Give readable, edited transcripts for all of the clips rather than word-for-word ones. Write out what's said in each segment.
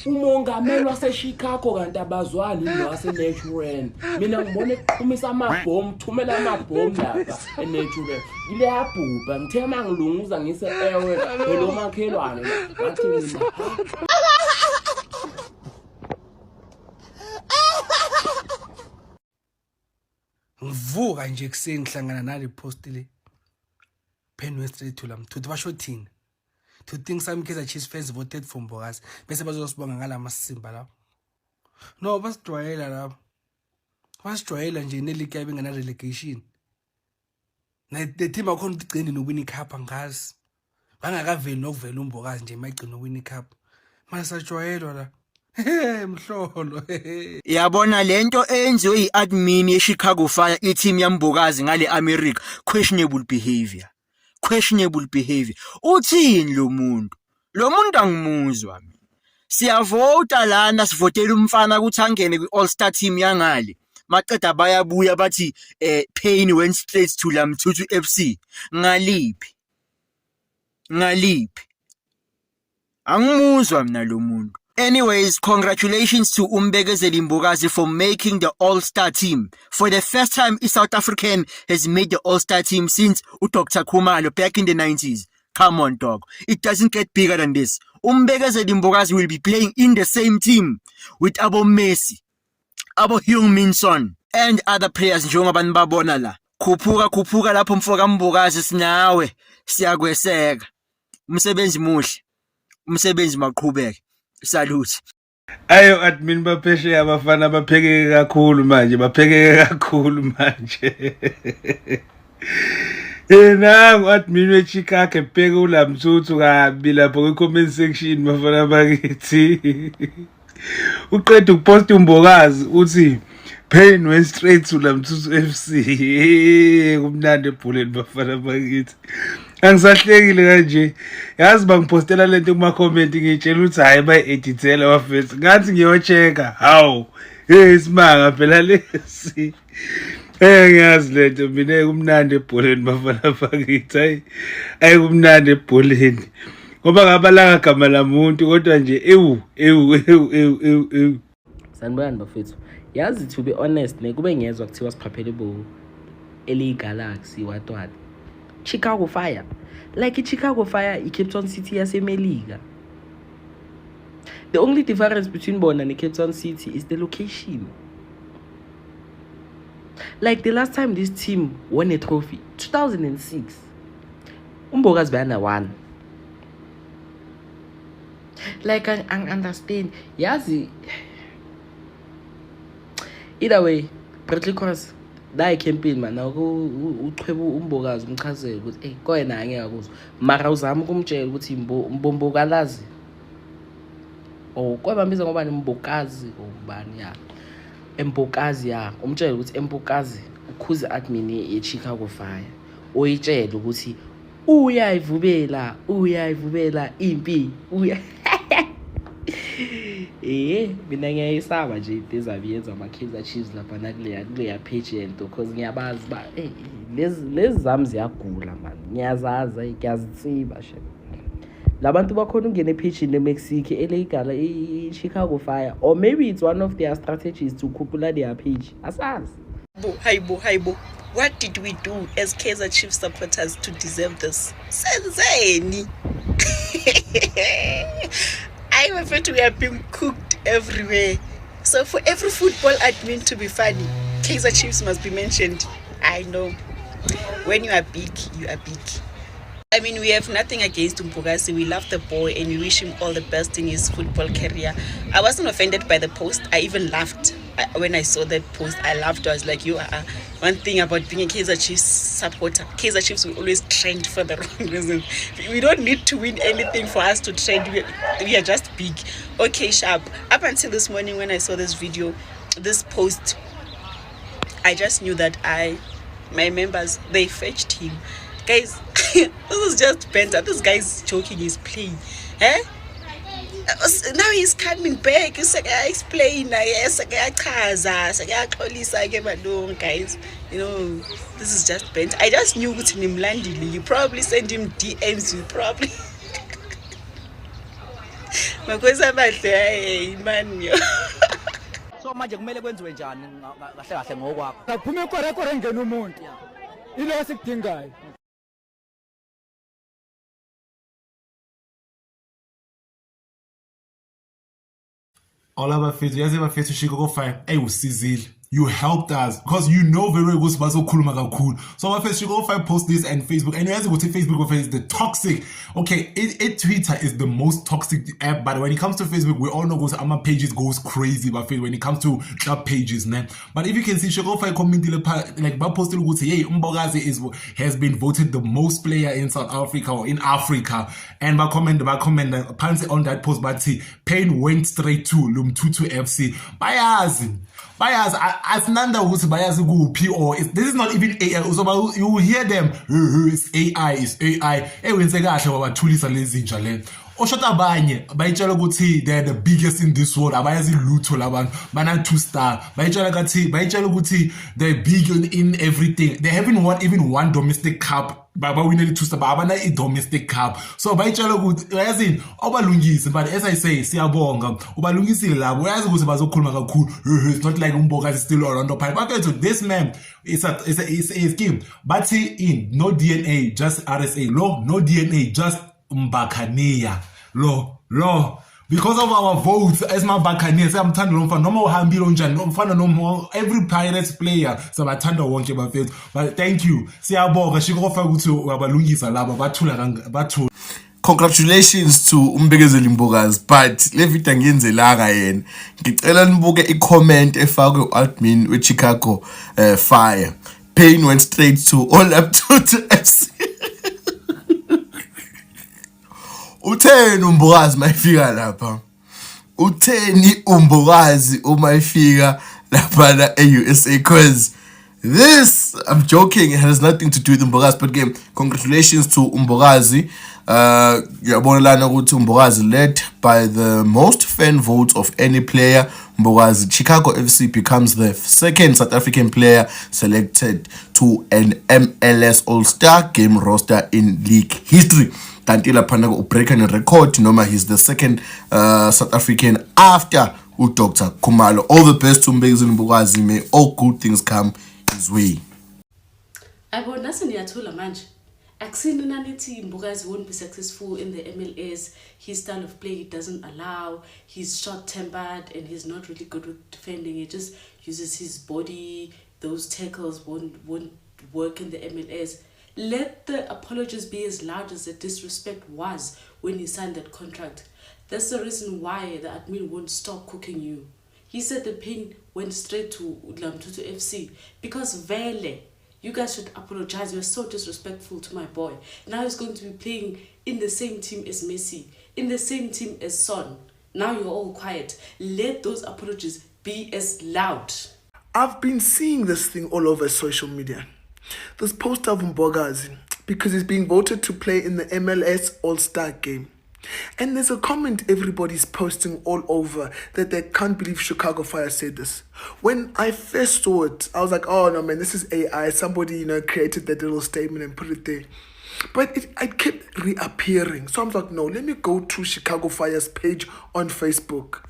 umongameli waseChicago kanti abazwani nowase-Natural. Mina ngibona eqhumisa amabhomu, thumela amabhomu lapha e-Natural. Ile yabhubha ngithe mangilunguza ngise-ewe phela omakhelwane ngathi mina ngivuka nje kuseni ngihlangana nale post le Penwe straight to lamthuthi basho thina to think some Kaizer Chiefs fans voted for Mbokazi bese bazosibonga ngala masimba lapho no basijwayela lapho basijwayela nje neligi yabe ngena relegation na the team akhona ukugcina nowin cup angazi bangakaveli nokuvela uMbokazi nje mayigcina win cup manje sajwayelwa la mhlolo yabona lento enziwe iadmin yeChicago Fire iteam yambokazi ngale America questionable behavior uthini lo muntu angimuzwa mina siyavota lana sivotela umfana ukuthi angene kwi-all-star team yangale maqeda bayabuya bathi Payne went straight to Lamthuthi FC ngaliphi angimuzwa mina lo muntu. Anyways, congratulations to Umbekezeli Mbokazi for making the All-Star team. For the first time, a South African has made the All-Star team since Dr. Khumalo back in the 90s. Come on, dog. It doesn't get bigger than this. Umbekezeli Mbokazi will be playing in the same team with Abo Messi, Abo Heung-min Son, and other players njengoba nibabona la. Khuphuka lapho mfoka Mbokazi sinawe. Siyakweseka. Umsebenzi muhle. Umsebenzi maqhubeke. Salute. Ayo admin bapheshe abafana baphekeke kakhulu manje nangu admin weChicago epheke uLamthuthu kabi lapho kwi-comment section bafana bakithi uqeda ukuposta uMbokazi uthi Payne went straight to Lamthuthu FC kumnandi ebholeni bafana bakithi angisahlekile kanje yazi bangipostela lento kuma comment ngitshela ukuthi hayi bayi-editela wafethu ngathi ngiyocheka hawu isimanga phela lesi ngiyazi lento mina kumnandi ebholeni bafana bakithi hayi kumnandi ebholeni ngoba ngabalanga gama lamuntu kodwa nje ewu sanibuyani bafethu. Yazi to be honest kube ngezwe kuthiwa siphaphele bo LA Galaxy what Chicago Fire, like Chicago Fire, Cape Town City yaseMelika. The only difference between Bona and Cape Town City is the location. Like the last time this team won a trophy, 2006. Umbokazi bayana won. Like I understand. Yazi. Either way, Bradley Cross. Dayi campaign man uchwebu Umbokazi umchazele ukuthi koyena angeke akuzwe mara uzama ukumtshela ukuthi Mbokalazi kwabambiza ngoba Mbokazi ubani ya Mbokazi ya umtshela ukuthi Mbokazi ukhuza admin yeChicago Fire oyitshela ukuthi uyayivubela impi mina ngiyayisaba nje dezabiyenza ama-Kaizer Chiefs lapha nakuleya page yento because ngiyabazi ba lezi zami ziyagula man ngiyazazi ngiyazitsiba she labantu bakhona ungena epage neMexico elegala iChicago Fire or maybe it's one of their strategies to khuphula their page asazi. Hayibo what did we do as Kaizer Chiefs supporters to deserve this? Senzeni. I'm afraid we are being cooked everywhere. So for every football admin to be funny, Kaizer Chiefs must be mentioned. I know. When you are big, you are big. I mean, we have nothing against Mbokazi. We love the boy and we wish him all the best in his football career. I wasn't offended by the post. I even laughed when I saw that post. I laughed. I was like, you are one thing about being a Kaizer Chiefs supporter. Kaizer Chiefs will always trend for the wrong reasons. We don't need to win anything for us to trend. We are just big. Okay, sharp. Up until this morning when I saw this video, this post, I just knew that my members, they fetched him. Guys, this is just banter. This guy's joking, he's playing. Now he's coming back. He's like, I explain. Yes, guys. You know, this is just banter. I just knew with him landing. You probably send him DMs. You probably. Makosi amahle hey man yo. So manje kumele kwenziwe njani kahle kahle ngokwakho? Kaphuma ikore engena umuntu. Ilo esikudingayo. All abafethu yazi abafethu Chicago Fire usizile. You helped us because you know very well ukuthi bazokhuluma kakhulu. So abafethu Chicago Fire post this and Facebook and yazi ukuthi Facebook is the toxic. Okay, Twitter is the most toxic app, but when it comes to Facebook we all know goes ama pages goes crazy bafethu when it comes to club pages, ne? But if you can see Chicago Fire comment like ba posted ukuthi hey Mbokazi has been voted the most player in South Africa or in Africa, and ba comment apparently on that post but see Payne went straight to Lumtutu FC. Bayazi asinanda ukuthi bayazi kuphi, or this is not even AI, so you hear them it's AI wenze kahle wabathulisa lezinja le oshota abanye bayitshela ukuthi they're the biggest in this world, abayazi lutho labantu bana 2-star, bayitshela ukuthi they're big in everything, they haven't won even one domestic cup, baba winele 2-star abana I domestic cup. So bayitshela ukuthi uyazini obalungisi, but as I say siyabonga ubalungisile labo, uyazi ukuthi bazokhuluma kakhulu. It's not like Mbokazi still Orlando Pirates, but so this man is a scheme, but in no DNA just RSA law, no DNA just Mbakania lo because of our votes as Mbakania siyamthanda lo mfana noma uhambile onjani umfana noma every Pirates player sabathanda wonke bafethu. But thank you, siyabonga Chicago Fire ukuthi wabalungisa laba bathula. Congratulations to Umbekezeli Mbokazi, but le video angiyenzelanga yena. Ngicela nibuke i-comment efakwe u-admin we-Chicago Fire. Payne went straight to all up to FC. Utheni uMbokazi mayifika lapha? Utheni uMbokazi umayifika lapha e-USA? Cause this, I'm joking, it has nothing to do with Mbokazi, but again, congratulations to Mbokazi. Yabonelana ukuthi Mbokazi led by the most fan votes of any player. Mbokazi, Chicago FC becomes the second South African player selected to an MLS All-Star game roster in league history. Tantila Panago breaking a record, noma he's the second South African after Dr. Khumalo. All the best to Mbekezeli Mbokazi, may all good things come his way. Ayibona seniyathula manje. Akusini nanithi Mbokazi won't be successful in the MLS. His style of play doesn't allow. He's short-tempered and he's not really good with defending. He just uses his body. Those tackles won't work in the MLS. Let the apologies be as loud as the disrespect was when he signed that contract. That's the reason why the admin won't stop cooking you. He said the Payne went straight to Lumtutu FC because Vele, you guys should apologize. You're so disrespectful to my boy. Now he's going to be playing in the same team as Messi, in the same team as Son. Now you're all quiet. Let those apologies be as loud. I've been seeing this thing all over social media. This poster of Mbokazi, because he's being voted to play in the MLS All-Star game. And there's a comment everybody's posting all over that they can't believe Chicago Fire said this. When I first saw it, I was like, oh no man, this is AI. Somebody, created that little statement and put it there. But it kept reappearing. So I'm like, no, let me go to Chicago Fire's page on Facebook.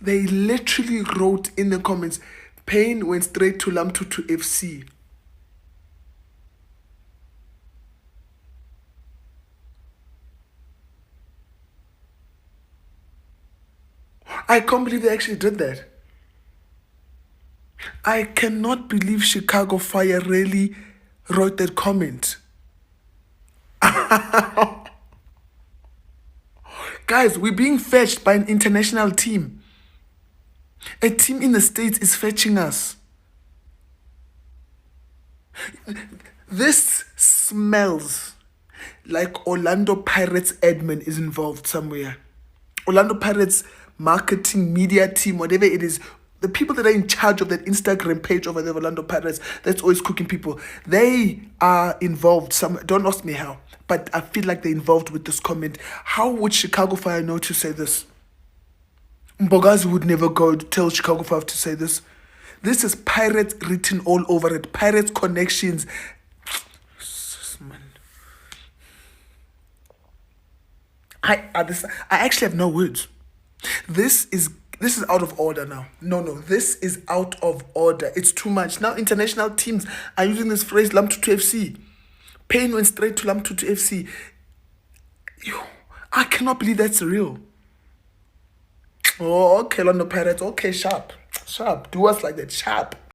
They literally wrote in the comments, Payne went straight to Lumtutu FC. I can't believe they actually did that. I cannot believe Chicago Fire really wrote that comment. Guys, we're being fetched by an international team. A team in the States is fetching us. This smells like Orlando Pirates admin is involved somewhere. Orlando Pirates marketing media team, whatever it is, the people that are in charge of that Instagram page over there, Orlando Pirates, that's always cooking people, they are involved. Don't ask me how, but I feel like they're involved with this comment. How would Chicago Fire know to say this? Mbokazi would never go to tell Chicago Fire to say this. This is Pirates written all over it. Pirates connections. Man. I actually have no words. This is out of order now. No, this is out of order. It's too much. Now international teams are using this phrase Lamtutu FC. Payne went straight to Lamtutu FC. I cannot believe that's real. Oh, okay, Orlando Pirates. Okay, sharp. Do us like that, sharp.